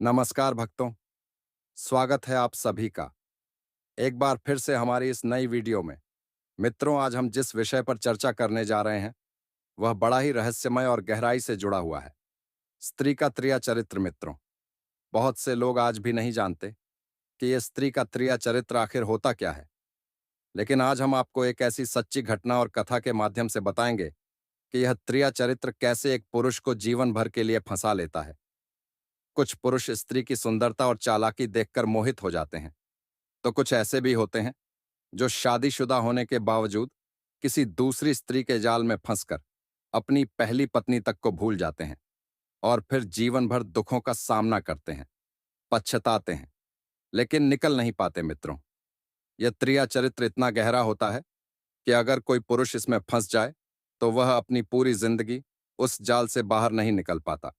नमस्कार भक्तों, स्वागत है आप सभी का एक बार फिर से हमारी इस नई वीडियो में। मित्रों, आज हम जिस विषय पर चर्चा करने जा रहे हैं वह बड़ा ही रहस्यमय और गहराई से जुड़ा हुआ है। स्त्री का त्रिया चरित्र। मित्रों, बहुत से लोग आज भी नहीं जानते कि यह स्त्री का त्रिया चरित्र आखिर होता क्या है। लेकिन आज हम आपको एक ऐसी सच्ची घटना और कथा के माध्यम से बताएंगे कि यह त्रिया चरित्र कैसे एक पुरुष को जीवन भर के लिए फंसा लेता है। कुछ पुरुष स्त्री की सुंदरता और चालाकी देखकर मोहित हो जाते हैं, तो कुछ ऐसे भी होते हैं जो शादीशुदा होने के बावजूद किसी दूसरी स्त्री के जाल में फंसकर अपनी पहली पत्नी तक को भूल जाते हैं और फिर जीवन भर दुखों का सामना करते हैं, पछताते हैं, लेकिन निकल नहीं पाते। मित्रों, यह त्रिया चरित्र इतना गहरा होता है कि अगर कोई पुरुष इसमें फंस जाए तो वह अपनी पूरी जिंदगी उस जाल से बाहर नहीं निकल पाता।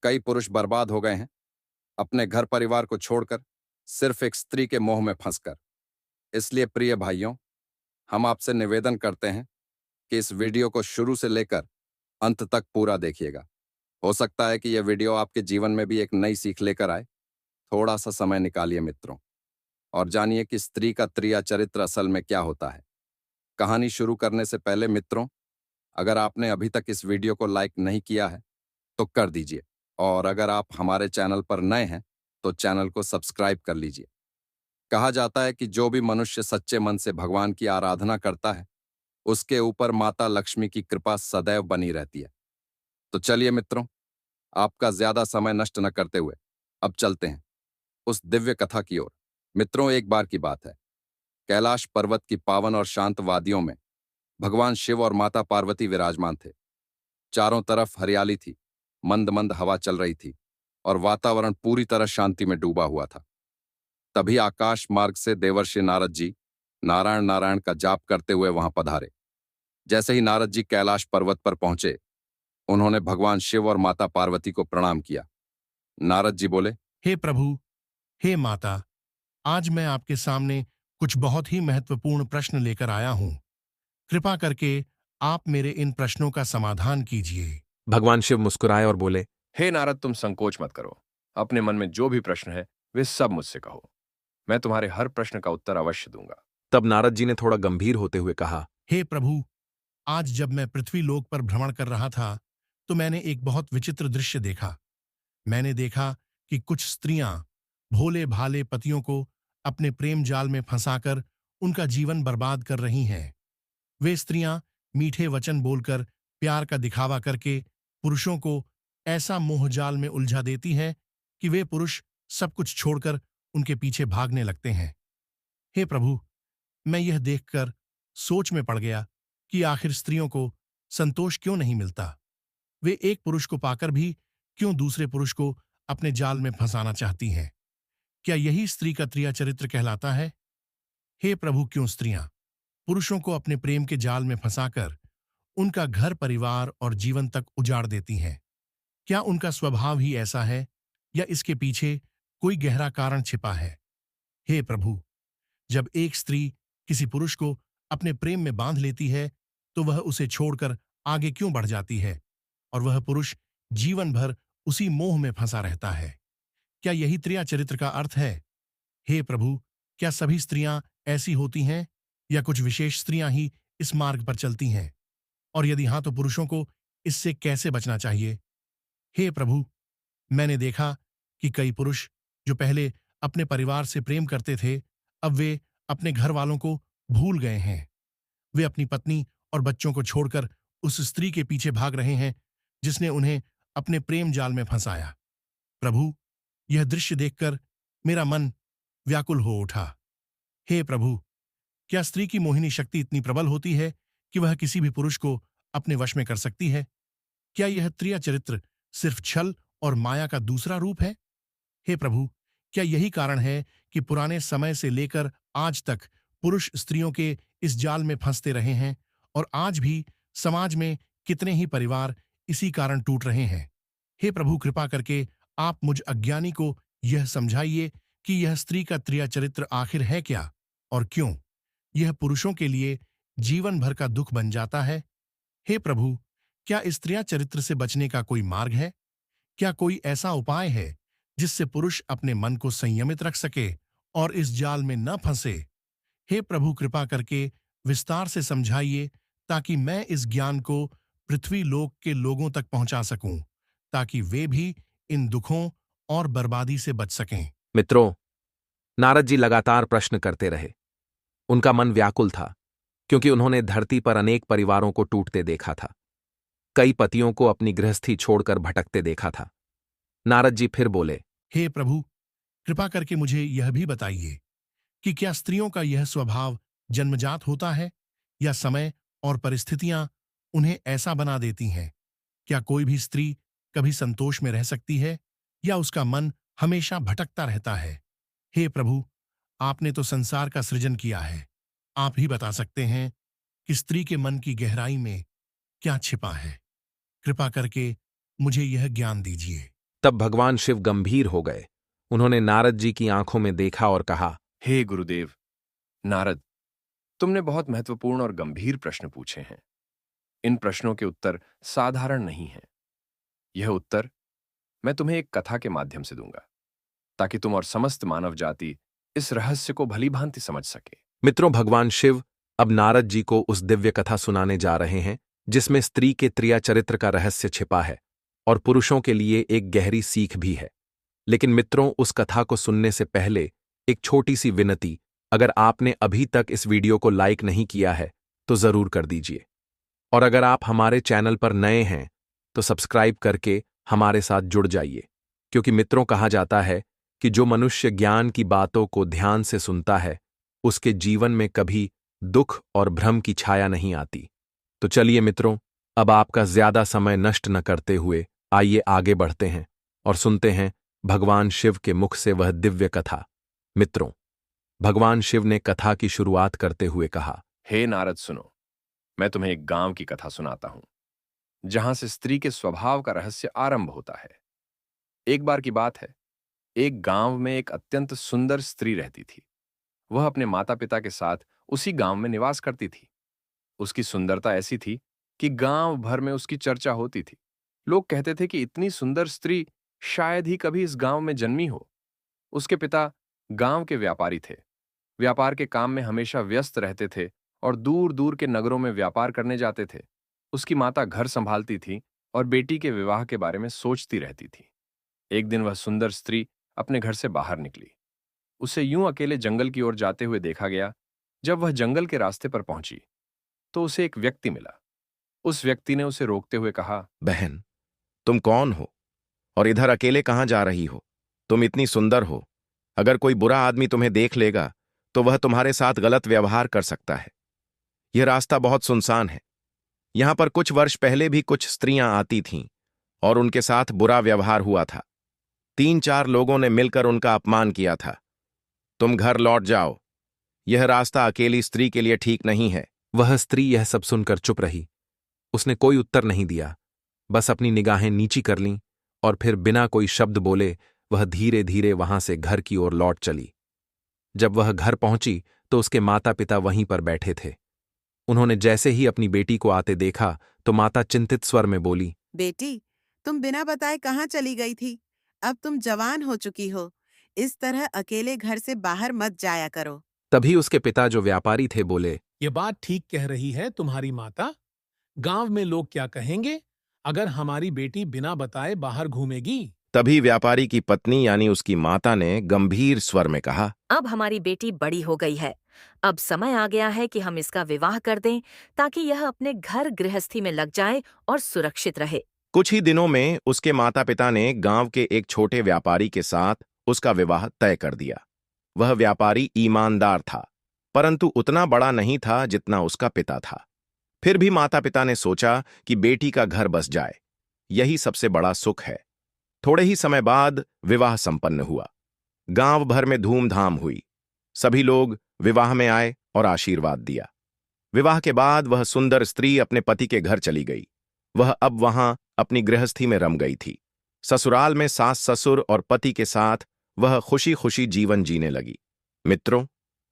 कई पुरुष बर्बाद हो गए हैं, अपने घर परिवार को छोड़कर, सिर्फ एक स्त्री के मोह में फंसकर। इसलिए प्रिय भाइयों, हम आपसे निवेदन करते हैं कि इस वीडियो को शुरू से लेकर अंत तक पूरा देखिएगा। हो सकता है कि यह वीडियो आपके जीवन में भी एक नई सीख लेकर आए। थोड़ा सा समय निकालिए मित्रों और जानिए कि स्त्री का त्रिया चरित्र असल में क्या होता है। कहानी शुरू करने से पहले मित्रों, अगर आपने अभी तक इस वीडियो को लाइक नहीं किया है तो कर दीजिए, और अगर आप हमारे चैनल पर नए हैं तो चैनल को सब्सक्राइब कर लीजिए। कहा जाता है कि जो भी मनुष्य सच्चे मन से भगवान की आराधना करता है उसके ऊपर माता लक्ष्मी की कृपा सदैव बनी रहती है। तो चलिए मित्रों, आपका ज्यादा समय नष्ट न करते हुए अब चलते हैं उस दिव्य कथा की ओर। मित्रों, एक बार की बात है, कैलाश पर्वत की पावन और शांत वादियों में भगवान शिव और माता पार्वती विराजमान थे। चारों तरफ हरियाली थी, मंद मंद हवा चल रही थी और वातावरण पूरी तरह शांति में डूबा हुआ था। तभी आकाश मार्ग से देवर्षि नारद जी नारायण नारायण का जाप करते हुए वहां पधारे। जैसे ही नारद जी कैलाश पर्वत पर पहुंचे, उन्होंने भगवान शिव और माता पार्वती को प्रणाम किया। नारद जी बोले, हे प्रभु, हे माता, आज मैं आपके सामने कुछ बहुत ही महत्वपूर्ण प्रश्न लेकर आया हूं। कृपा करके आप मेरे इन प्रश्नों का समाधान कीजिए। भगवान शिव मुस्कुराए और बोले, हे नारद, तुम संकोच मत करो। अपने मन में जो भी प्रश्न है वे सब मुझसे कहो। मैं तुम्हारे हर प्रश्न का उत्तर अवश्य दूंगा। तब नारद जी ने थोड़ा गंभीर होते हुए कहा, हे प्रभु, आज जब मैं पृथ्वी लोक पर भ्रमण कर रहा था तो मैंने एक बहुत विचित्र दृश्य देखा। मैंने देखा कि कुछ स्त्रियां भोले भाले पतियों को अपने प्रेम जाल में फंसाकर उनका जीवन बर्बाद कर रही हैं। वे स्त्रियां मीठे वचन बोलकर, प्यार का दिखावा करके पुरुषों को ऐसा मोहजाल में उलझा देती हैं कि वे पुरुष सब कुछ छोड़कर उनके पीछे भागने लगते हैं। हे प्रभु, मैं यह देखकर सोच में पड़ गया कि आखिर स्त्रियों को संतोष क्यों नहीं मिलता। वे एक पुरुष को पाकर भी क्यों दूसरे पुरुष को अपने जाल में फंसाना चाहती हैं। क्या यही स्त्री का त्रिया चरित्र कहलाता है? हे प्रभु, क्यों स्त्रियां पुरुषों को अपने प्रेम के जाल में फंसाकर उनका घर परिवार और जीवन तक उजाड़ देती हैं? क्या उनका स्वभाव ही ऐसा है या इसके पीछे कोई गहरा कारण छिपा है? हे प्रभु, जब एक स्त्री किसी पुरुष को अपने प्रेम में बांध लेती है तो वह उसे छोड़कर आगे क्यों बढ़ जाती है और वह पुरुष जीवन भर उसी मोह में फंसा रहता है? क्या यही त्रिया चरित्र का अर्थ है? हे प्रभु, क्या सभी स्त्रियां ऐसी होती हैं या कुछ विशेष स्त्रियां ही इस मार्ग पर चलती हैं? और यदि हां तो पुरुषों को इससे कैसे बचना चाहिए? हे प्रभु, मैंने देखा कि कई पुरुष जो पहले अपने परिवार से प्रेम करते थे, अब वे अपने घर वालों को भूल गए हैं। वे अपनी पत्नी और बच्चों को छोड़कर उस स्त्री के पीछे भाग रहे हैं जिसने उन्हें अपने प्रेम जाल में फंसाया। प्रभु, यह दृश्य देखकर मेरा मन व्याकुल हो उठा। हे प्रभु, क्या स्त्री की मोहिनी शक्ति इतनी प्रबल होती है कि वह किसी भी पुरुष को अपने वश में कर सकती है? क्या यह त्रिया चरित्र सिर्फ छल और माया का दूसरा रूप है? हे प्रभु, क्या यही कारण है कि पुराने समय से लेकर आज तक पुरुष स्त्रियों के इस जाल में फंसते रहे हैं और आज भी समाज में कितने ही परिवार इसी कारण टूट रहे हैं? हे प्रभु, कृपा करके आप मुझ अज्ञानी को यह समझाइए कि यह स्त्री का त्रिया चरित्र आखिर है क्या और क्यों यह पुरुषों के लिए जीवन भर का दुख बन जाता है। हे प्रभु, क्या इस त्रिया चरित्र से बचने का कोई मार्ग है? क्या कोई ऐसा उपाय है जिससे पुरुष अपने मन को संयमित रख सके और इस जाल में न फंसे। हे प्रभु, कृपा करके विस्तार से समझाइए ताकि मैं इस ज्ञान को पृथ्वी लोक के लोगों तक पहुंचा सकूं, ताकि वे भी इन दुखों और बर्बादी से बच सकें। मित्रों, नारद जी लगातार प्रश्न करते रहे। उनका मन व्याकुल था, क्योंकि उन्होंने धरती पर अनेक परिवारों को टूटते देखा था। कई पतियों को अपनी गृहस्थी छोड़कर भटकते देखा था। नारद जी फिर बोले, हे प्रभु, कृपा करके मुझे यह भी बताइए कि क्या स्त्रियों का यह स्वभाव जन्मजात होता है या समय और परिस्थितियां उन्हें ऐसा बना देती हैं? क्या कोई भी स्त्री कभी संतोष में रह सकती है या उसका मन हमेशा भटकता रहता है? हे प्रभु, आपने तो संसार का सृजन किया है। आप ही बता सकते हैं कि स्त्री के मन की गहराई में क्या छिपा है। कृपा करके मुझे यह ज्ञान दीजिए। तब भगवान शिव गंभीर हो गए। उन्होंने नारद जी की आंखों में देखा और कहा, हे गुरुदेव, नारद, तुमने बहुत महत्वपूर्ण और गंभीर प्रश्न पूछे हैं। इन प्रश्नों के उत्तर साधारण नहीं हैं। यह उत्तर मैं तुम्हें एक कथा के माध्यम से दूंगा, ताकि तुम और समस्त मानव जाति इस रहस्य को भली भांति समझ सके। मित्रों, भगवान शिव अब नारद जी को उस दिव्य कथा सुनाने जा रहे हैं जिसमें स्त्री के त्रिया चरित्र का रहस्य छिपा है और पुरुषों के लिए एक गहरी सीख भी है। लेकिन मित्रों, उस कथा को सुनने से पहले एक छोटी सी विनती। अगर आपने अभी तक इस वीडियो को लाइक नहीं किया है तो जरूर कर दीजिए, और अगर आप हमारे चैनल पर नए हैं तो सब्सक्राइब करके हमारे साथ जुड़ जाइए, क्योंकि मित्रों, कहा जाता है कि जो मनुष्य ज्ञान की बातों को ध्यान से सुनता है उसके जीवन में कभी दुख और भ्रम की छाया नहीं आती। तो चलिए मित्रों, अब आपका ज्यादा समय नष्ट न करते हुए आइए आगे बढ़ते हैं और सुनते हैं भगवान शिव के मुख से वह दिव्य कथा। मित्रों, भगवान शिव ने कथा की शुरुआत करते हुए कहा, हे नारद, सुनो, मैं तुम्हें एक गांव की कथा सुनाता हूं, जहां से स्त्री के स्वभाव का रहस्य आरंभ होता है। एक बार की बात है, एक गांव में एक अत्यंत सुंदर स्त्री रहती थी। वह अपने माता पिता के साथ उसी गांव में निवास करती थी। उसकी सुंदरता ऐसी थी कि गांव भर में उसकी चर्चा होती थी। लोग कहते थे कि इतनी सुंदर स्त्री शायद ही कभी इस गांव में जन्मी हो। उसके पिता गांव के व्यापारी थे। व्यापार के काम में हमेशा व्यस्त रहते थे और दूर दूर के नगरों में व्यापार करने जाते थे। उसकी माता घर संभालती थी और बेटी के विवाह के बारे में सोचती रहती थी। एक दिन वह सुंदर स्त्री अपने घर से बाहर निकली। उसे यूं अकेले जंगल की ओर जाते हुए देखा गया। जब वह जंगल के रास्ते पर पहुंची तो उसे एक व्यक्ति मिला। उस व्यक्ति ने उसे रोकते हुए कहा, बहन, तुम कौन हो और इधर अकेले कहां जा रही हो? तुम इतनी सुंदर हो, अगर कोई बुरा आदमी तुम्हें देख लेगा तो वह तुम्हारे साथ गलत व्यवहार कर सकता है। यह रास्ता बहुत सुनसान है। यहां पर कुछ वर्ष पहले भी कुछ स्त्रियां आती थीं और उनके साथ बुरा व्यवहार हुआ था। 3-4 लोगों ने मिलकर उनका अपमान किया था। तुम घर लौट जाओ। यह रास्ता अकेली स्त्री के लिए ठीक नहीं है। वह स्त्री यह सब सुनकर चुप रही। उसने कोई उत्तर नहीं दिया, बस अपनी निगाहें नीची कर लीं और फिर बिना कोई शब्द बोले वह धीरे धीरे वहां से घर की ओर लौट चली। जब वह घर पहुंची तो उसके माता पिता वहीं पर बैठे थे। उन्होंने जैसे ही अपनी बेटी को आते देखा तो माता चिंतित स्वर में बोली, बेटी, तुम बिना बताए कहाँ चली गई थी? अब तुम जवान हो चुकी हो। इस तरह अकेले घर से बाहर मत जाया करो। तभी उसके पिता जो व्यापारी थे बोले, ये बात ठीक कह रही है तुम्हारी माता। गांव में लोग क्या कहेंगे अगर हमारी बेटी बिना बताए बाहर घूमेगी? तभी व्यापारी की पत्नी यानी उसकी माता ने गंभीर स्वर में कहा, अब हमारी बेटी बड़ी हो गई है। अब समय आ गया है कि हम इसका विवाह कर दें, ताकि यह अपने घर गृहस्थी में लग जाए और सुरक्षित रहे। कुछ ही दिनों में उसके माता पिता ने गांव के एक छोटे व्यापारी के साथ उसका विवाह तय कर दिया। वह व्यापारी ईमानदार था, परंतु उतना बड़ा नहीं था जितना उसका पिता था। फिर भी माता पिता ने सोचा कि बेटी का घर बस जाए, यही सबसे बड़ा सुख है। थोड़े ही समय बाद विवाह संपन्न हुआ। गांव भर में धूमधाम हुई। सभी लोग विवाह में आए और आशीर्वाद दिया। विवाह के बाद वह सुंदर स्त्री अपने पति के घर चली गई। वह अब वहां अपनी गृहस्थी में रम गई थी। ससुराल में सास ससुर और पति के साथ वह खुशी खुशी जीवन जीने लगी। मित्रों,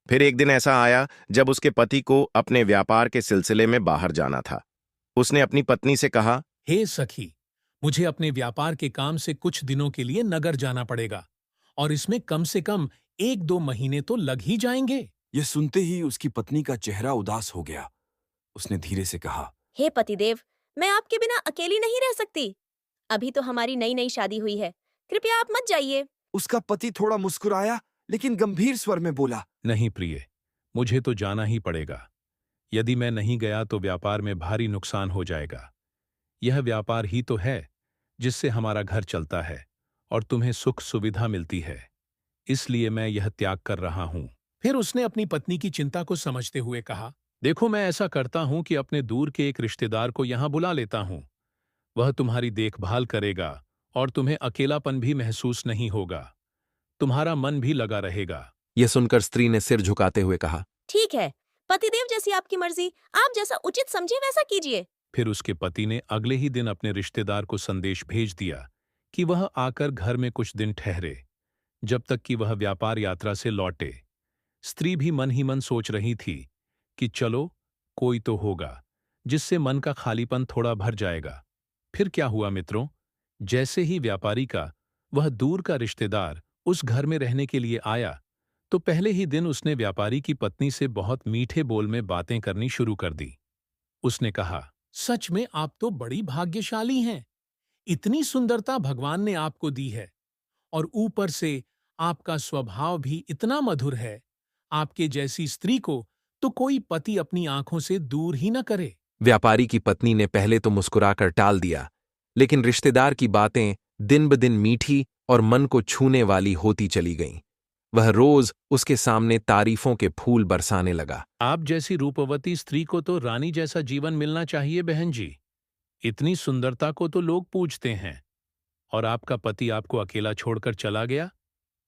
फिर एक दिन ऐसा आया जब उसके पति को अपने व्यापार के सिलसिले में बाहर जाना था। उसने अपनी पत्नी से कहा, हे सखी, मुझे अपने व्यापार के काम से कुछ दिनों के लिए नगर जाना पड़ेगा और इसमें कम से कम 1-2 महीने तो लग ही जाएंगे। यह सुनते ही उसकी पत्नी का चेहरा उदास हो गया। उसने धीरे से कहा, हे पतिदेव, मैं आपके बिना अकेली नहीं रह सकती। अभी तो हमारी नई नई शादी हुई है, कृपया आप मत जाइए। उसका पति थोड़ा मुस्कुराया लेकिन गंभीर स्वर में बोला, नहीं प्रिय, मुझे तो जाना ही पड़ेगा। यदि मैं नहीं गया तो व्यापार में भारी नुकसान हो जाएगा। यह व्यापार ही तो है जिससे हमारा घर चलता है और तुम्हें सुख सुविधा मिलती है, इसलिए मैं यह त्याग कर रहा हूं। फिर उसने अपनी पत्नी की चिंता को समझते हुए कहा, देखो, मैं ऐसा करता हूं कि अपने दूर के एक रिश्तेदार को यहां बुला लेता हूं। वह तुम्हारी देखभाल करेगा और तुम्हें अकेलापन भी महसूस नहीं होगा। तुम्हारा मन भी लगा रहेगा। यह सुनकर स्त्री ने सिर झुकाते हुए कहा। ठीक है, पतिदेव, जैसी आपकी मर्जी, आप जैसा उचित समझे वैसा कीजिए। फिर उसके पति ने अगले ही दिन अपने रिश्तेदार को संदेश भेज दिया कि वह आकर घर में कुछ दिन ठहरे, जब तक कि वह व्यापार यात्रा से लौटे। स्त्री भी मन ही मन सोच रही थी कि चलो, कोई तो होगा जिससे मन का खालीपन थोड़ा भर जाएगा। फिर क्या हुआ मित्रों, जैसे ही व्यापारी का वह दूर का रिश्तेदार उस घर में रहने के लिए आया, तो पहले ही दिन उसने व्यापारी की पत्नी से बहुत मीठे बोल में बातें करनी शुरू कर दी। उसने कहा, सच में आप तो बड़ी भाग्यशाली हैं। इतनी सुंदरता भगवान ने आपको दी है और ऊपर से आपका स्वभाव भी इतना मधुर है। आपके जैसी स्त्री को तो कोई पति अपनी आंखों से दूर ही न करे। व्यापारी की पत्नी ने पहले तो मुस्कुराकर टाल दिया, लेकिन रिश्तेदार की बातें दिन ब दिन मीठी और मन को छूने वाली होती चली गईं। वह रोज उसके सामने तारीफों के फूल बरसाने लगा। आप जैसी रूपवती स्त्री को तो रानी जैसा जीवन मिलना चाहिए बहन जी। इतनी सुंदरता को तो लोग पूजते हैं और आपका पति आपको अकेला छोड़कर चला गया,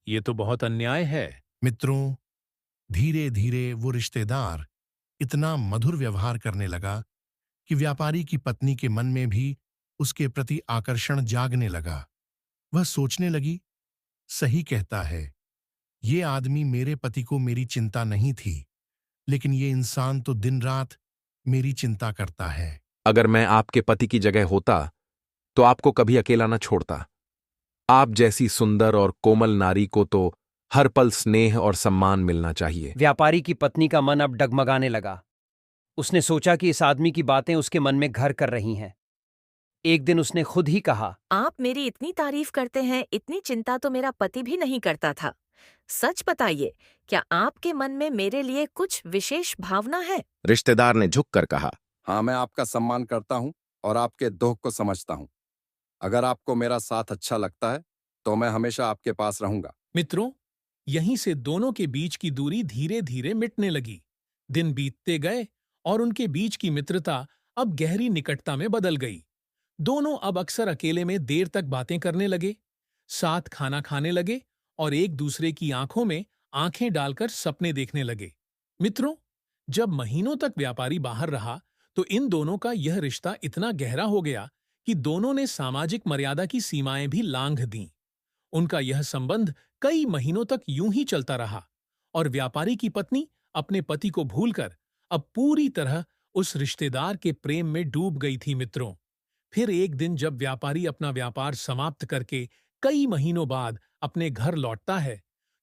ये तो बहुत अन्याय है। मित्रों, धीरे धीरे वो रिश्तेदार इतना मधुर व्यवहार करने लगा कि व्यापारी की पत्नी के मन में भी उसके प्रति आकर्षण जागने लगा। वह सोचने लगी, सही कहता है, ये आदमी मेरे पति को मेरी चिंता नहीं थी, लेकिन ये इंसान तो दिन रात मेरी चिंता करता है। अगर मैं आपके पति की जगह होता तो आपको कभी अकेला न छोड़ता। आप जैसी सुंदर और कोमल नारी को तो हर पल स्नेह और सम्मान मिलना चाहिए। व्यापारी की पत्नी का मन अब डगमगाने लगा। उसने सोचा कि इस आदमी की बातें उसके मन में घर कर रही हैं। एक दिन उसने खुद ही कहा, आप मेरी इतनी तारीफ करते हैं, इतनी चिंता तो मेरा पति भी नहीं करता था। सच बताइए, क्या आपके मन में मेरे लिए कुछ विशेष भावना है? रिश्तेदार ने झुककर कहा, हाँ, मैं आपका सम्मान करता हूँ और आपके दुख को समझता हूँ। अगर आपको मेरा साथ अच्छा लगता है तो मैं हमेशा आपके पास रहूंगा। मित्रों, यहीं से दोनों के बीच की दूरी धीरे धीरे मिटने लगी। दिन बीतते गए और उनके बीच की मित्रता अब गहरी निकटता में बदल गई। दोनों अब अक्सर अकेले में देर तक बातें करने लगे, साथ खाना खाने लगे और एक दूसरे की आंखों में आंखें डालकर सपने देखने लगे। मित्रों, जब महीनों तक व्यापारी बाहर रहा तो इन दोनों का यह रिश्ता इतना गहरा हो गया कि दोनों ने सामाजिक मर्यादा की सीमाएं भी लांघ दीं। उनका यह संबंध कई महीनों तक यूं ही चलता रहा और व्यापारी की पत्नी अपने पति को भूलकर अब पूरी तरह उस रिश्तेदार के प्रेम में डूब गई थी। मित्रों, फिर एक दिन जब व्यापारी अपना व्यापार समाप्त करके कई महीनों बाद अपने घर लौटता है,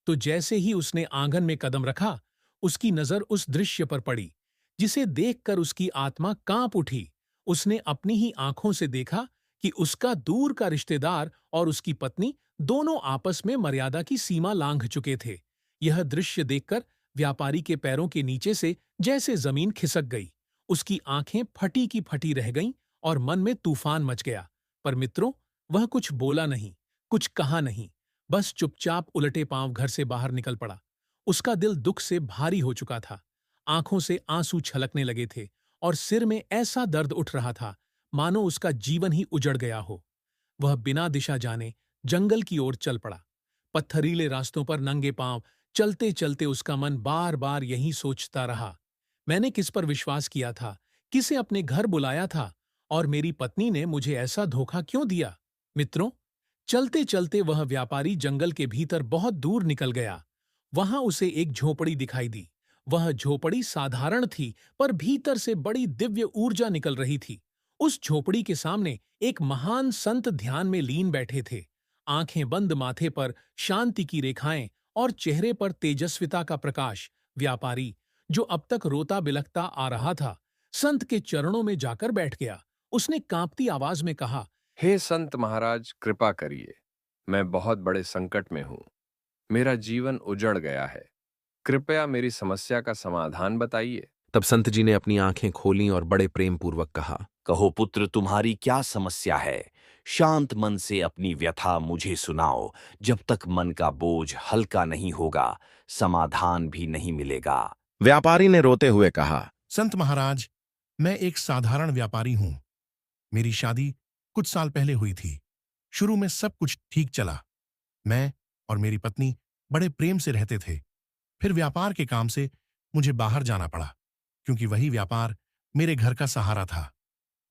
तो जैसे ही उसने आंगन में कदम रखा, उसकी नजर उस दृश्य पर पड़ी जिसे देखकर उसकी आत्मा कांप उठी। उसने अपनी ही आंखों से देखा कि उसका दूर का रिश्तेदार और उसकी पत्नी दोनों आपस में मर्यादा की सीमा लांघ चुके थे। यह दृश्य देखकर व्यापारी के पैरों के नीचे से जैसे जमीन खिसक गई। उसकी आंखें फटी की फटी रह गईं और मन में तूफान मच गया। पर मित्रों, वह कुछ बोला नहीं, कुछ कहा नहीं, बस चुपचाप उलटे पांव घर से बाहर निकल पड़ा। उसका दिल दुख से भारी हो चुका था, आंखों से आंसू छलकने लगे थे और सिर में ऐसा दर्द उठ रहा था मानो उसका जीवन ही उजड़ गया हो। वह बिना दिशा जाने जंगल की ओर चल पड़ा। पत्थरीले रास्तों पर नंगे पांव चलते चलते उसका मन बार बार यही सोचता रहा, मैंने किस पर विश्वास किया था, किसे अपने घर बुलाया था और मेरी पत्नी ने मुझे ऐसा धोखा क्यों दिया। मित्रों, चलते चलते वह व्यापारी जंगल के भीतर बहुत दूर निकल गया। वहां उसे एक झोपड़ी दिखाई दी। वह झोपड़ी साधारण थी, पर भीतर से बड़ी दिव्य ऊर्जा निकल रही थी। उस झोपड़ी के सामने एक महान संत ध्यान में लीन बैठे थे। आंखें बंद, माथे पर शांति की रेखाएं और चेहरे पर तेजस्विता का प्रकाश। व्यापारी, जो अब तक रोता बिलखता आ रहा था, संत के चरणों में जाकर बैठ गया। उसने कांपती आवाज में कहा, हे संत महाराज, कृपा करिए। मैं बहुत बड़े संकट में हूँ। मेरा जीवन उजड़ गया है। कृपया मेरी समस्या का समाधान बताइए। तब संत जी ने अपनी आंखें खोलीं और बड़े प्रेम पूर्वक कहा, कहो पुत्र, तुम्हारी क्या समस्या है? शांत मन से अपनी व्यथा मुझे सुनाओ। जब तक मन का बोझ हल्का नहीं होगा, समाधान भी नहीं मिलेगा। व्यापारी ने रोते हुए कहा, संत महाराज, मैं एक साधारण व्यापारी हूं। मेरी शादी कुछ साल पहले हुई थी। शुरू में सब कुछ ठीक चला। मैं और मेरी पत्नी बड़े प्रेम से रहते थे। फिर व्यापार के काम से मुझे बाहर जाना पड़ा, क्योंकि वही व्यापार मेरे घर का सहारा था।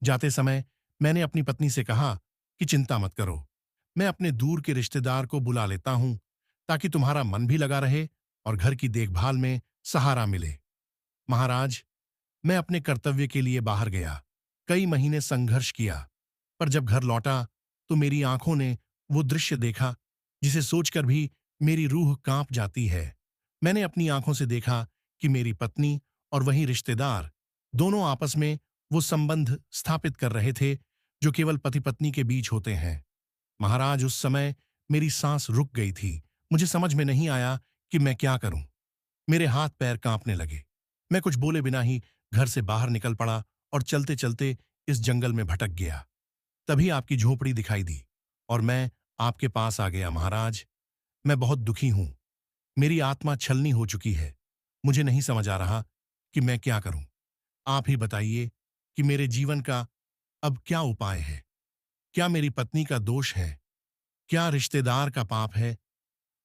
जाते समय मैंने अपनी पत्नी से कहा कि चिंता मत करो, मैं अपने दूर के रिश्तेदार को बुला लेता हूं, ताकि तुम्हारा मन भी लगा रहे और घर की देखभाल में सहारा मिले। महाराज, मैं अपने कर्तव्य के लिए बाहर गया। कई महीने संघर्ष किया, पर जब घर लौटा तो मेरी आंखों ने वो दृश्य देखा जिसे सोचकर भी मेरी रूह कांप जाती है। मैंने अपनी आंखों से देखा कि मेरी पत्नी और वही रिश्तेदार दोनों आपस में वो संबंध स्थापित कर रहे थे जो केवल पति पत्नी के बीच होते हैं। महाराज, उस समय मेरी सांस रुक गई थी। मुझे समझ में नहीं आया कि मैं क्या करूं। मेरे हाथ पैर कांपने लगे। मैं कुछ बोले बिना ही घर से बाहर निकल पड़ा और चलते चलते इस जंगल में भटक गया। तभी आपकी झोपड़ी दिखाई दी और मैं आपके पास आ गया। महाराज, मैं बहुत दुखी हूं। मेरी आत्मा छलनी हो चुकी है। मुझे नहीं समझ आ रहा कि मैं क्या करूं। आप ही बताइए कि मेरे जीवन का अब क्या उपाय है। क्या मेरी पत्नी का दोष है? क्या रिश्तेदार का पाप है?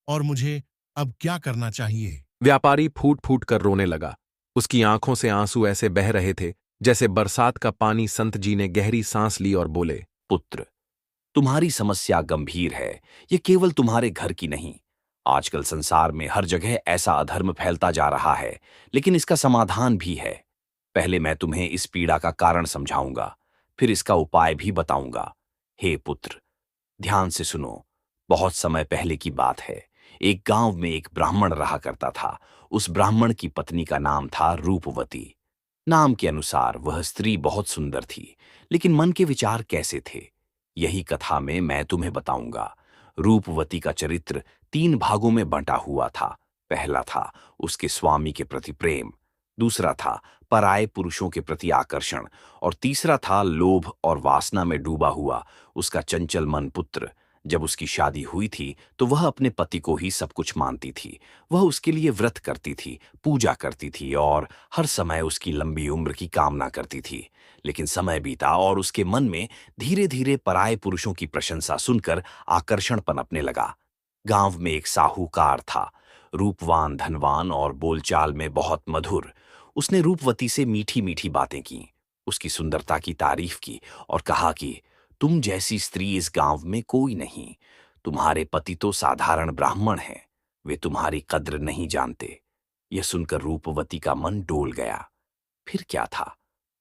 और मुझे अब क्या करना चाहिए? व्यापारी फूट फूट कर रोने लगा। उसकी आंखों से आंसू ऐसे बह रहे थे जैसे बरसात का पानी। संत जी ने गहरी सांस ली और बोले, पुत्र, तुम्हारी समस्या गंभीर है। ये केवल तुम्हारे घर की नहीं, आजकल संसार में हर जगह ऐसा अधर्म फैलता जा रहा है, लेकिन इसका समाधान भी है। पहले मैं तुम्हें इस पीड़ा का कारण समझाऊंगा, फिर इसका उपाय भी बताऊंगा। हे पुत्र, ध्यान से सुनो। बहुत समय पहले की बात है। एक गांव में एक ब्राह्मण रहा करता था। उस ब्राह्मण की पत्नी का नाम था रूपवती। नाम के अनुसार वह स्त्री बहुत सुंदर थी, लेकिन मन के विचार कैसे थे, यही कथा में मैं तुम्हें बताऊंगा। रूपवती का चरित्र 3 भागों में बंटा हुआ था। पहला था उसके स्वामी के प्रति प्रेम, दूसरा था पराये पुरुषों के प्रति आकर्षण, और तीसरा था लोभ और वासना में डूबा हुआ उसका चंचल मन पुत्र। जब उसकी शादी हुई थी तो वह अपने पति को ही सब कुछ मानती थी। वह उसके लिए व्रत करती थी, पूजा करती थी और हर समय उसकी लंबी उम्र की कामना करती थी। लेकिन समय बीता और उसके मन में धीरे धीरे पराये पुरुषों की प्रशंसा सुनकर आकर्षण पनपने लगा। गांव में एक साहूकार था, रूपवान, धनवान और बोलचाल में बहुत मधुर। उसने रूपवती से मीठी मीठी बातें की, उसकी सुंदरता की तारीफ की और कहा कि तुम जैसी स्त्री इस गांव में कोई नहीं। तुम्हारे पति तो साधारण ब्राह्मण हैं, वे तुम्हारी कद्र नहीं जानते। यह सुनकर रूपवती का मन डोल गया। फिर क्या था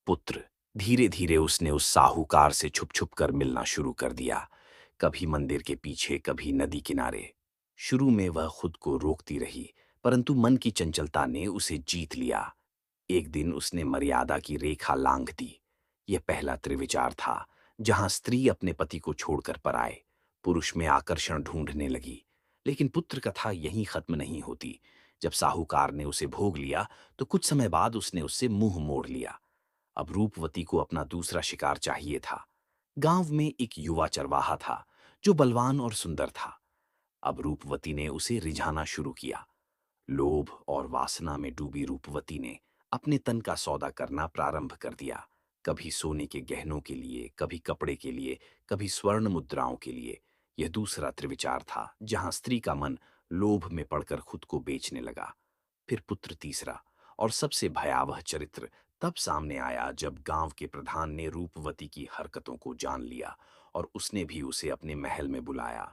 पुत्र, धीरे धीरे उसने उस साहूकार से छुप छुप कर मिलना शुरू कर दिया। कभी मंदिर के पीछे, कभी नदी किनारे। शुरू में वह खुद को रोकती रही, परंतु मन की चंचलता ने उसे जीत लिया। एक दिन उसने मर्यादा की रेखा लांघ दी। यह पहला त्रिविचार था, जहां स्त्री अपने पति को छोड़कर पराए पुरुष में आकर्षण ढूंढने लगी। लेकिन पुत्र कथा यहीं खत्म नहीं होती। जब साहूकार ने उसे भोग लिया तो कुछ समय बाद उसने उससे मुंह मोड़ लिया। अब रूपवती को अपना दूसरा शिकार चाहिए था। गांव में एक युवा चरवाहा था जो बलवान और सुंदर था। अब रूपवती ने उसे रिझाना शुरू किया। लोभ और वासना में डूबी रूपवती ने अपने तन का सौदा करना प्रारंभ कर दिया। कभी सोने के गहनों के लिए, कभी कपड़े के लिए, कभी स्वर्ण मुद्राओं के लिए। यह दूसरा त्रिविचार था, जहां स्त्री का मन लोभ में पड़कर खुद को बेचने लगा। फिर पुत्र, तीसरा और सबसे भयावह चरित्र तब सामने आया जब गांव के प्रधान ने रूपवती की हरकतों को जान लिया और उसने भी उसे अपने महल में बुलाया।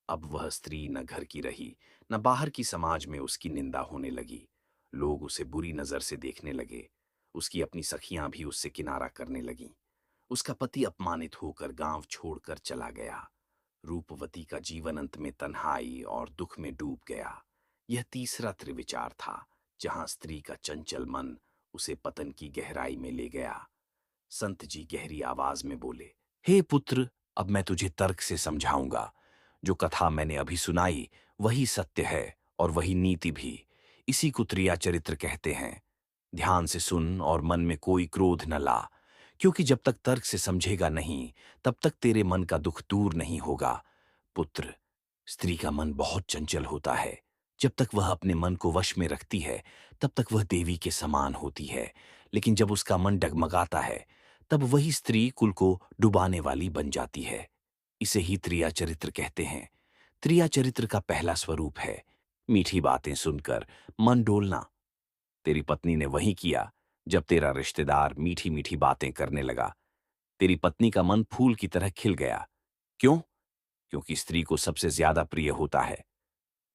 अब वह स्त्री न घर की रही, न बाहर की समाज में उसकी निंदा होने लगी। लोग उसे बुरी नजर से देखने लगे। उसकी अपनी सखियां भी उससे किनारा करने लगीं। उसका पति अपमानित होकर गांव छोड़कर चला गया। रूपवती का जीवन अंत में तन्हाई और दुख में डूब गया। यह तीसरा त्रिविचार था, जहां स्त्री का चंचल मन उसे पतन की गहराई में ले गया। संत जी गहरी आवाज में बोले, हे पुत्र, अब मैं तुझे तर्क से समझाऊंगा। जो कथा मैंने अभी सुनाई वही सत्य है और वही नीति भी। इसी को त्रिया चरित्र कहते हैं। ध्यान से सुन और मन में कोई क्रोध न ला, क्योंकि जब तक तर्क से समझेगा नहीं तब तक तेरे मन का दुख दूर नहीं होगा। पुत्र, स्त्री का मन बहुत चंचल होता है। जब तक वह अपने मन को वश में रखती है तब तक वह देवी के समान होती है, लेकिन जब उसका मन डगमगाता है तब वही स्त्री कुल को डुबाने वाली बन जाती है। इसे ही त्रिया चरित्र कहते हैं। त्रिया चरित्र का पहला स्वरूप है मीठी बातें सुनकर मन डोलना। तेरी पत्नी ने वही किया जब तेरा रिश्तेदार मीठी मीठी बातें करने लगा। तेरी पत्नी का मन फूल की तरह खिल गया। क्यों? क्योंकि स्त्री को सबसे ज्यादा प्रिय होता है।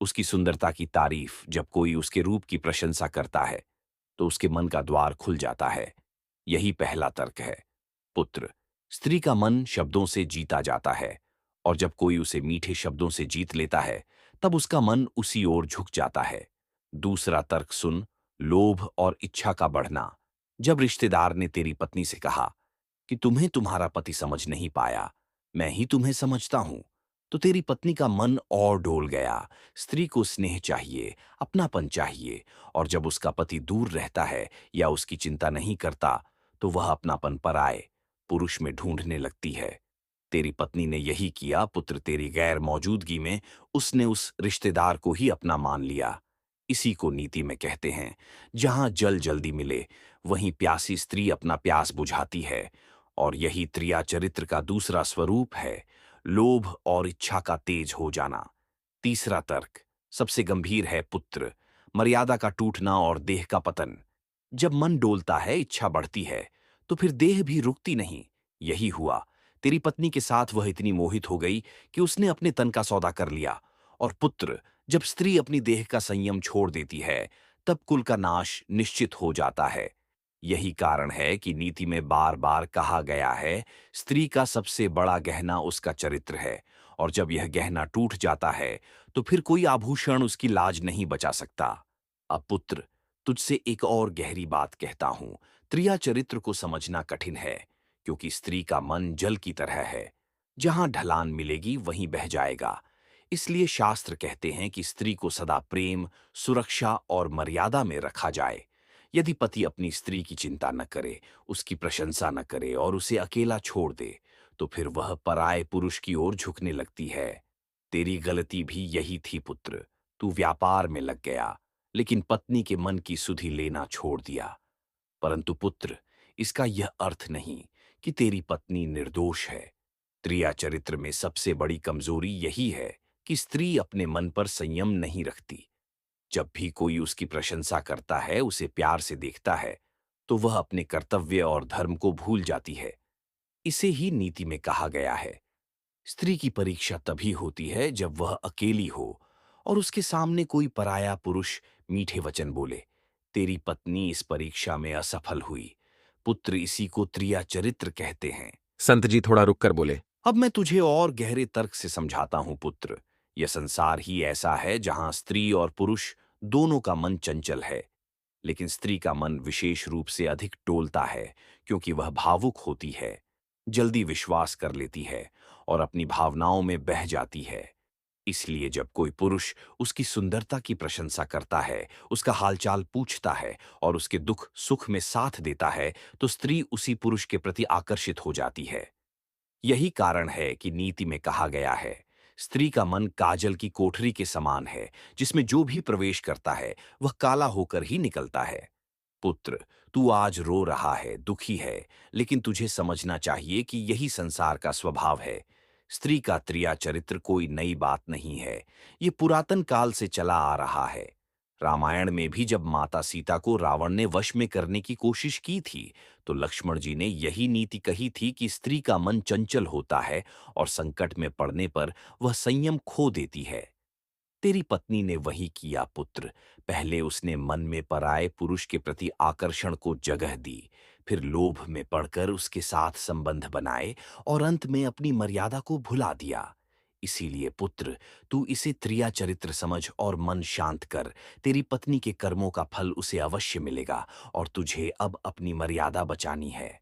उसकी सुंदरता की तारीफ जब कोई उसके रूप की प्रशंसा करता है तो उसके मन का द्वार खुल जाता है। यही पहला तर्क है। पुत्र, स्त्री का मन शब्दों से जीता जाता है, और जब कोई उसे मीठे शब्दों से जीत लेता है तब उसका मन उसी ओर झुक जाता है। दूसरा तर्क सुन, लोभ और इच्छा का बढ़ना। जब रिश्तेदार ने तेरी पत्नी से कहा कि तुम्हें तुम्हारा पति समझ नहीं पाया, मैं ही तुम्हें समझता हूं, तो तेरी पत्नी का मन और डोल गया। स्त्री को स्नेह चाहिए, अपनापन चाहिए, और जब उसका पति दूर रहता है या उसकी चिंता नहीं करता तो वह अपनापन पराये पुरुष में ढूंढने लगती है। तेरी पत्नी ने यही किया। पुत्र, तेरी गैर मौजूदगी में उसने उस रिश्तेदार को ही अपना मान लिया। इसी को नीति में कहते हैं। जहां जल जल्दी मिले वहीं प्यासी स्त्री अपना प्यास बुझाती है, और यही त्रिया चरित्र का दूसरा स्वरूप है, लोभ और इच्छा का तेज हो जाना। तीसरा तर्क सबसे गंभीर है। पुत्र, मर्यादा का टूटना और देह का पतन। जब मन डोलता है, इच्छा बढ़ती है, तो फिर देह भी रुकती नहीं। यही हुआ। तेरी पत्नी के साथ वह इतनी मोहित हो गई कि उसने अपने तन का सौदा कर लिया। और पुत्र, जब स्त्री अपनी देह का संयम छोड़ देती है तब कुल का नाश निश्चित हो जाता है। यही कारण है कि नीति में बार बार कहा गया है, स्त्री का सबसे बड़ा गहना उसका चरित्र है, और जब यह गहना टूट जाता है तो फिर कोई आभूषण उसकी लाज नहीं बचा सकता। अब पुत्र, तुझसे एक और गहरी बात कहता हूं। त्रिया चरित्र को समझना कठिन है, क्योंकि स्त्री का मन जल की तरह है। जहां ढलान मिलेगी वहीं बह जाएगा। इसलिए शास्त्र कहते हैं कि स्त्री को सदा प्रेम, सुरक्षा और मर्यादा में रखा जाए। यदि पति अपनी स्त्री की चिंता न करे, उसकी प्रशंसा न करे और उसे अकेला छोड़ दे, तो फिर वह पराये पुरुष की ओर झुकने लगती है। तेरी गलती भी यही थी पुत्र। तू व्यापार में लग गया, लेकिन पत्नी के मन की सुधि लेना छोड़ दिया। परंतु पुत्र, इसका यह अर्थ नहीं कि तेरी पत्नी निर्दोष है। त्रिया चरित्र में सबसे बड़ी कमजोरी यही है कि स्त्री अपने मन पर संयम नहीं रखती। जब भी कोई उसकी प्रशंसा करता है, उसे प्यार से देखता है, तो वह अपने कर्तव्य और धर्म को भूल जाती है। इसे ही नीति में कहा गया है, स्त्री की परीक्षा तभी होती है जब वह अकेली हो और उसके सामने कोई पराया पुरुष मीठे वचन बोले। तेरी पत्नी इस परीक्षा में असफल हुई। पुत्र, इसी को त्रिया चरित्र कहते हैं। संत जी थोड़ा रुक कर बोले, अब मैं तुझे और गहरे तर्क से समझाता हूं पुत्र। यह संसार ही ऐसा है जहां स्त्री और पुरुष दोनों का मन चंचल है, लेकिन स्त्री का मन विशेष रूप से अधिक डोलता है, क्योंकि वह भावुक होती है, जल्दी विश्वास कर लेती है और अपनी भावनाओं में बह जाती है। इसलिए जब कोई पुरुष उसकी सुंदरता की प्रशंसा करता है, उसका हालचाल पूछता है और उसके दुख सुख में साथ देता है, तो स्त्री उसी पुरुष के प्रति आकर्षित हो जाती है। यही कारण है कि नीति में कहा गया है, स्त्री का मन काजल की कोठरी के समान है, जिसमें जो भी प्रवेश करता है वह काला होकर ही निकलता है। पुत्र, तू आज रो रहा है, दुखी है, लेकिन तुझे समझना चाहिए कि यही संसार का स्वभाव है। स्त्री का त्रिया चरित्र कोई नई बात नहीं है, ये पुरातन काल से चला आ रहा है। रामायण में भी जब माता सीता को रावण ने वश में करने की कोशिश की थी, तो लक्ष्मण जी ने यही नीति कही थी कि स्त्री का मन चंचल होता है और संकट में पड़ने पर वह संयम खो देती है। तेरी पत्नी ने वही किया पुत्र। पहले उसने मन में पराये पुरुष के प्रति आकर्षण को जगह दी, फिर लोभ में पड़कर उसके साथ संबंध बनाए और अंत में अपनी मर्यादा को भुला दिया। इसीलिए पुत्र, तू इसे त्रिया चरित्र समझ और मन शांत कर। तेरी पत्नी के कर्मों का फल उसे अवश्य मिलेगा और तुझे अब अपनी मर्यादा बचानी है।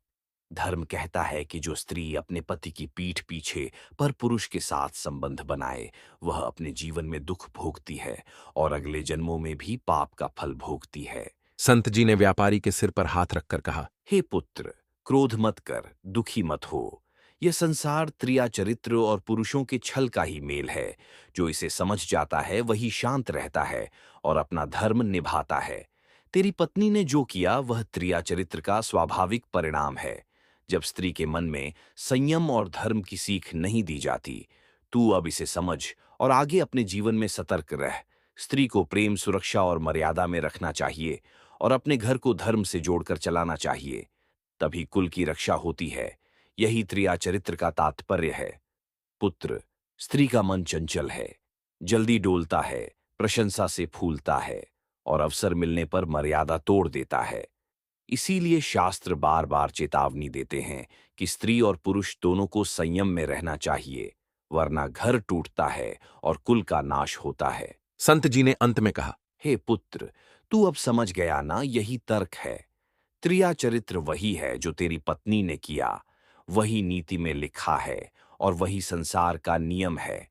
धर्म कहता है कि जो स्त्री अपने पति की पीठ पीछे पर पुरुष के साथ संबंध बनाए, वह अपने जीवन में दुख भोगती है और अगले जन्मों में भी पाप का फल भोगती है। संत जी ने व्यापारी के सिर पर हाथ रखकर कहा, हे पुत्र, क्रोध मत कर, दुखी मत हो। यह संसार त्रिया चरित्र और पुरुषों के छल का ही मेल है। जो इसे समझ जाता है वही शांत रहता है और अपना धर्म निभाता है। तेरी पत्नी ने जो किया वह त्रिया चरित्र का स्वाभाविक परिणाम है। जब स्त्री के मन में संयम और धर्म की सीख नहीं दी जाती, तू अब इसे समझ और आगे अपने जीवन में सतर्क रह। स्त्री को प्रेम, सुरक्षा और मर्यादा में रखना चाहिए और अपने घर को धर्म से जोड़कर चलाना चाहिए। तभी कुल की रक्षा होती है। यही त्रिया चरित्र का तात्पर्य है। पुत्र, स्त्री का मन चंचल है, जल्दी डोलता है, प्रशंसा से फूलता है और अवसर मिलने पर मर्यादा तोड़ देता है। इसीलिए शास्त्र बार बार चेतावनी देते हैं कि स्त्री और पुरुष दोनों को संयम में रहना चाहिए, वरना घर टूटता है और कुल का नाश होता है। संत जी ने अंत में कहा, हे पुत्र, तू अब समझ गया ना, यही तर्क है। त्रिया चरित्र वही है जो तेरी पत्नी ने किया, वही नीति में लिखा है और वही संसार का नियम है।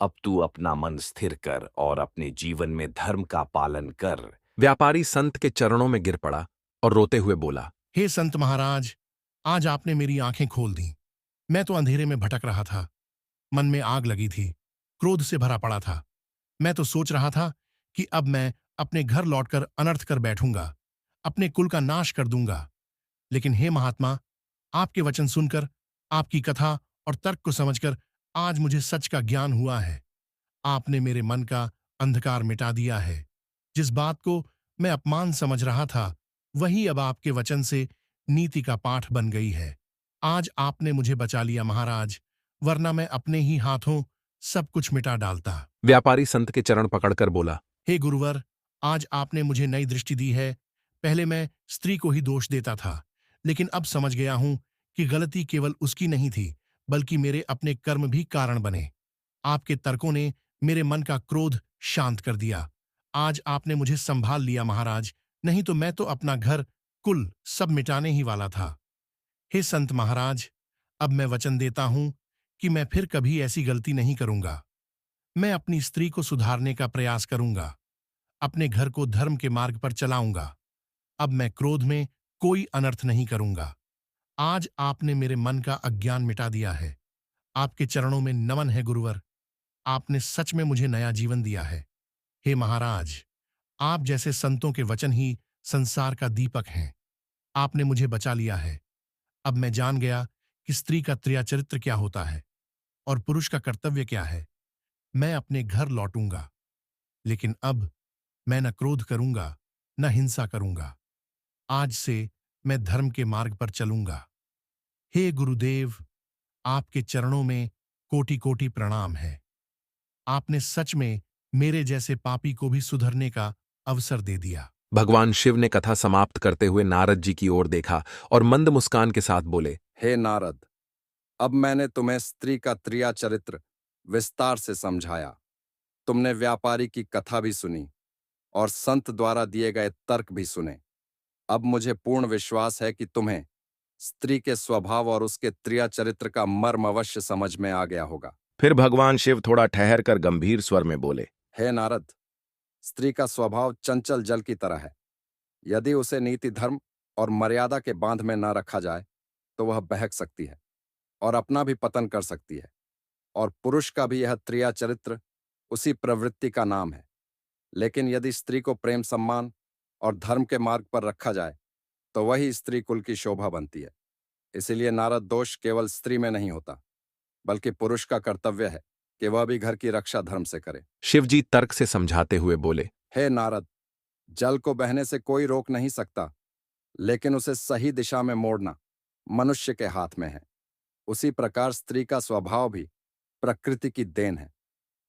अब तू अपना मन स्थिर कर और अपने जीवन में धर्म का पालन कर। व्यापारी संत के चरणों में गिर पड़ा और रोते हुए बोला, हे संत महाराज, आज आपने मेरी आंखें खोल दी। मैं तो अंधेरे में भटक रहा था, मन में आग लगी थी, क्रोध से भरा पड़ा था। मैं तो सोच रहा था कि अब मैं अपने घर लौटकर अनर्थ कर बैठूंगा, अपने कुल का नाश कर दूंगा। लेकिन हे महात्मा, आपके वचन सुनकर, आपकी कथा और तर्क को समझकर आज मुझे सच का ज्ञान हुआ है। आपने मेरे मन का अंधकार मिटा दिया है। जिस बात को मैं अपमान समझ रहा था, वही अब आपके वचन से नीति का पाठ बन गई है। आज आपने मुझे बचा लिया महाराज, वरना मैं अपने ही हाथों सब कुछ मिटा डालता। व्यापारी संत के चरण पकड़कर बोला, हे गुरुवर, आज आपने मुझे नई दृष्टि दी है। पहले मैं स्त्री को ही दोष देता था, लेकिन अब समझ गया हूं कि गलती केवल उसकी नहीं थी, बल्कि मेरे अपने कर्म भी कारण बने। आपके तर्कों ने मेरे मन का क्रोध शांत कर दिया। आज आपने मुझे संभाल लिया महाराज, नहीं तो मैं तो अपना घर, कुल सब मिटाने ही वाला था। हे संत महाराज, अब मैं वचन देता हूं कि मैं फिर कभी ऐसी गलती नहीं करूंगा। मैं अपनी स्त्री को सुधारने का प्रयास करूंगा, अपने घर को धर्म के मार्ग पर चलाऊंगा। अब मैं क्रोध में कोई अनर्थ नहीं करूंगा। आज आपने मेरे मन का अज्ञान मिटा दिया है। आपके चरणों में नमन है गुरुवर। आपने सच में मुझे नया जीवन दिया है। हे महाराज, आप जैसे संतों के वचन ही संसार का दीपक हैं। आपने मुझे बचा लिया है। अब मैं जान गया कि स्त्री का त्रिया चरित्र क्या होता है और पुरुष का कर्तव्य क्या है। मैं अपने घर लौटूंगा, लेकिन अब मैं न क्रोध करूंगा, न हिंसा करूंगा। आज से मैं धर्म के मार्ग पर चलूंगा। हे गुरुदेव, आपके चरणों में कोटि कोटि प्रणाम है। आपने सच में मेरे जैसे पापी को भी सुधरने का अवसर दे दिया। भगवान शिव ने कथा समाप्त करते हुए नारद जी की ओर देखा और मंद मुस्कान के साथ बोले, हे नारद, अब मैंने तुम्हें स्त्री का त्रिया चरित्र विस्तार से समझाया। तुमने व्यापारी की कथा भी सुनी और संत द्वारा दिए गए तर्क भी सुने। अब मुझे पूर्ण विश्वास है कि तुम्हें स्त्री के स्वभाव और उसके त्रिया चरित्र का मर्म अवश्य समझ में आ गया होगा। फिर भगवान शिव थोड़ा ठहर कर गंभीर स्वर में बोले, हे नारद, स्त्री का स्वभाव चंचल जल की तरह है। यदि उसे नीति, धर्म और मर्यादा के बांध में न रखा जाए तो वह बहक सकती है और अपना भी पतन कर सकती है। और पुरुष का भी यह त्रिया चरित्र उसी प्रवृत्ति का नाम है। लेकिन यदि स्त्री को प्रेम, सम्मान और धर्म के मार्ग पर रखा जाए तो वही स्त्री कुल की शोभा बनती है। इसीलिए नारद, दोष केवल स्त्री में नहीं होता, बल्कि पुरुष का कर्तव्य है कि वह भी घर की रक्षा धर्म से करे। शिवजी तर्क से समझाते हुए बोले, हे नारद, जल को बहने से कोई रोक नहीं सकता, लेकिन उसे सही दिशा में मोड़ना मनुष्य के हाथ में है। उसी प्रकार स्त्री का स्वभाव भी प्रकृति की देन है।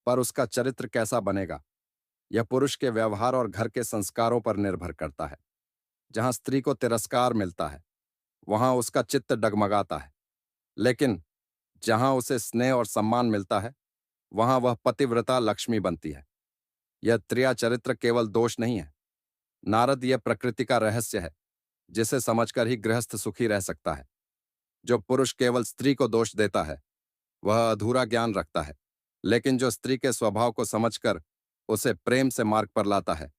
पर उसका चरित्र कैसा बनेगा यह पुरुष के व्यवहार और घर के संस्कारों पर निर्भर करता है। जहां स्त्री को तिरस्कार मिलता है वहां उसका चित्त डगमगाता है, लेकिन जहां उसे स्नेह और सम्मान मिलता है वहां वह पतिव्रता लक्ष्मी बनती है। यह त्रिया चरित्र केवल दोष नहीं है नारद, यह प्रकृति का रहस्य है जिसे समझकर ही गृहस्थ सुखी रह सकता है। जो पुरुष केवल स्त्री को दोष देता है वह अधूरा ज्ञान रखता है, लेकिन जो स्त्री के स्वभाव को समझकर उसे प्रेम से मार्ग पर लाता है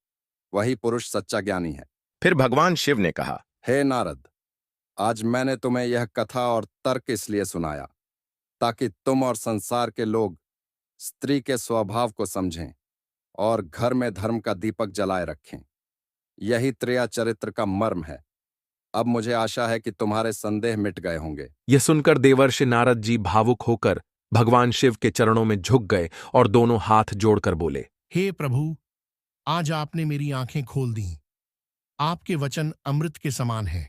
वही पुरुष सच्चा ज्ञानी है। फिर भगवान शिव ने कहा, हे नारद, आज मैंने तुम्हें यह कथा और तर्क इसलिए सुनाया ताकि तुम और संसार के लोग स्त्री के स्वभाव को समझें और घर में धर्म का दीपक जलाए रखें। यही त्रिया चरित्र का मर्म है। अब मुझे आशा है कि तुम्हारे संदेह मिट गए होंगे। यह सुनकर देवर्षि नारद जी भावुक होकर भगवान शिव के चरणों में झुक गए और दोनों हाथ जोड़कर बोले, हे प्रभु, आज आपने मेरी आंखें खोल दी। आपके वचन अमृत के समान है।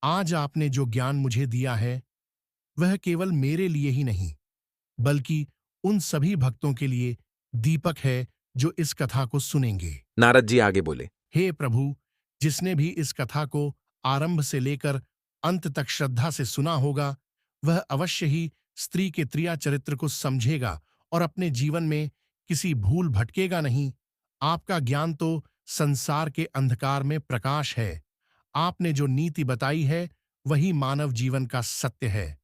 आज आपने जो ज्ञान मुझे दिया है वह केवल मेरे लिए ही नहीं बल्कि उन सभी भक्तों के लिए दीपक है जो इस कथा को सुनेंगे। नारद जी आगे बोले, हे प्रभु, जिसने भी इस कथा को आरंभ से लेकर अंत तक श्रद्धा से सुना होगा वह अवश्य ही स्त्री के त्रिया चरित्र को समझेगा और अपने जीवन में किसी भूल भटकेगा नहीं। आपका ज्ञान तो संसार के अंधकार में प्रकाश है। आपने जो नीति बताई है वही मानव जीवन का सत्य है।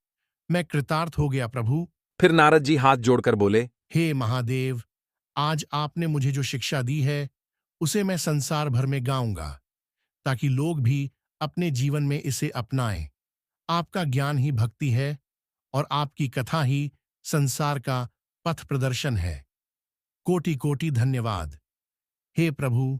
मैं कृतार्थ हो गया प्रभु। फिर नारद जी हाथ जोड़कर बोले, हे महादेव, आज आपने मुझे जो शिक्षा दी है उसे मैं संसार भर में गाऊंगा ताकि लोग भी अपने जीवन में इसे अपनाएं। आपका ज्ञान ही भक्ति है और आपकी कथा ही संसार का पथ प्रदर्शन है। कोटि कोटि धन्यवाद। हे प्रभु,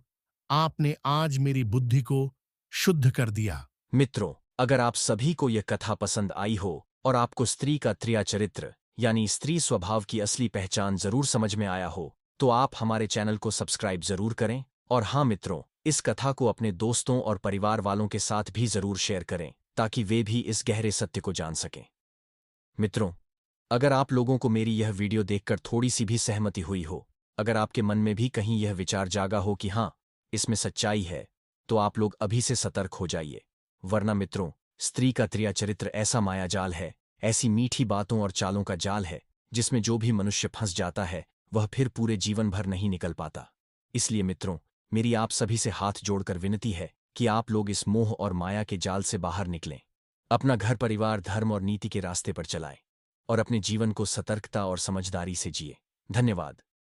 आपने आज मेरी बुद्धि को शुद्ध कर दिया। मित्रों, अगर आप सभी को यह कथा पसंद आई हो और आपको स्त्री का त्रिया चरित्र यानी स्त्री स्वभाव की असली पहचान जरूर समझ में आया हो तो आप हमारे चैनल को सब्सक्राइब जरूर करें। और हाँ मित्रों, इस कथा को अपने दोस्तों और परिवार वालों के साथ भी जरूर शेयर करें ताकि वे भी इस गहरे सत्य को जान सकें। मित्रों, अगर आप लोगों को मेरी यह वीडियो देखकर थोड़ी सी भी सहमति हुई हो, अगर आपके मन में भी कहीं यह विचार जागा हो कि हाँ, इसमें सच्चाई है, तो आप लोग अभी से सतर्क हो जाइए। वरना मित्रों, स्त्री का त्रिया चरित्र ऐसा मायाजाल है, ऐसी मीठी बातों और चालों का जाल है जिसमें जो भी मनुष्य फंस जाता है वह फिर पूरे जीवन भर नहीं निकल पाता। इसलिए मित्रों, मेरी आप सभी से हाथ जोड़कर विनती है कि आप लोग इस मोह और माया के जाल से बाहर निकलें, अपना घर परिवार धर्म और नीति के रास्ते पर चलाएं और अपने जीवन को सतर्कता और समझदारी से जिए। धन्यवाद।